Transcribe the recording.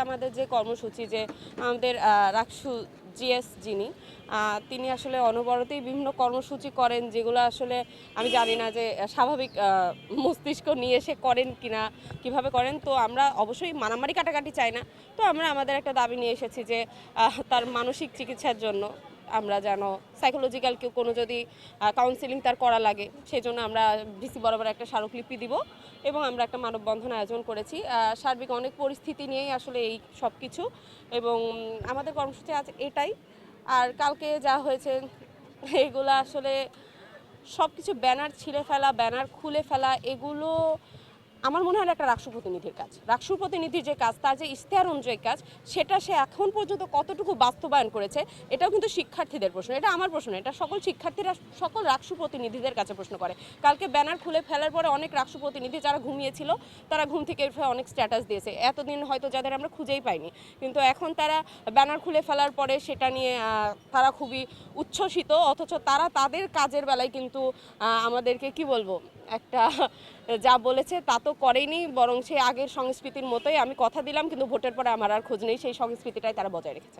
আমাদের যে কর্মসূচি যে আমাদের রাকসু জিএস যিনি তিনি আসলে অনবরতই বিভিন্ন কর্মসূচি করেন, যেগুলো আসলে আমি জানি না যে স্বাভাবিক মস্তিষ্ক নিয়ে সে করেন কিনা, কিভাবে করেন। তো আমরা অবশ্যই মারামারি কাটাকাটি চাই না। তো আমরা আমাদের একটা দাবি নিয়ে এসেছি যে তার মানসিক চিকিৎসার জন্য আমরা যেন সাইকোলজিক্যাল কোনো যদি কাউন্সিলিং তার করা লাগে, সেই জন্য আমরা ডিসি বরাবর একটা স্মারকলিপি দিব এবং আমরা একটা মানববন্ধন আয়োজন করেছি। সার্বিক অনেক পরিস্থিতি নিয়েই আসলে এই সব কিছু, এবং আমাদের কর্মসূচি আজ এটাই। আর কালকে যা হয়েছে এগুলো আসলে সব কিছু ব্যানার ছিঁড়ে ফেলা, ব্যানার খুলে ফেলা, এগুলো আমার মনে হয় একটা রাষ্ট্র প্রতিনিধির কাজ। রাষ্ট্র প্রতিনিধির যে কাজ, তার যে ইশতেহার অনুযায়ী কাজ, সেটা সে এখন পর্যন্ত কতটুকু বাস্তবায়ন করেছে, এটাও কিন্তু শিক্ষার্থীদের প্রশ্ন। এটা আমার প্রশ্ন, এটা সকল শিক্ষার্থীরা সকল রাষ্ট্র প্রতিনিধিদের কাছে প্রশ্ন করে। কালকে ব্যানার খুলে ফেলার পরে অনেক রাষ্ট্র প্রতিনিধি যারা ঘুমিয়েছিল, তারা ঘুম থেকে উঠে অনেক স্ট্যাটাস দিয়েছে, এতদিন হয়তো যাদের আমরা খুঁজেই পাইনি। কিন্তু এখন তারা ব্যানার খুলে ফেলার পরে সেটা নিয়ে তারা খুবই উচ্ছ্বসিত, অথচ তারা তাদের কাজের বেলায় কিন্তু আমাদেরকে কি বলবো, একটা যা বলেছে তা তো করেনি, বরং সে আগের সংস্কৃতির মতোই আমি কথা দিলাম কিন্তু ভোটের পরে আমার আর খোঁজ নেই, সেই সংস্কৃতিটাই তারা বজায় রেখেছে।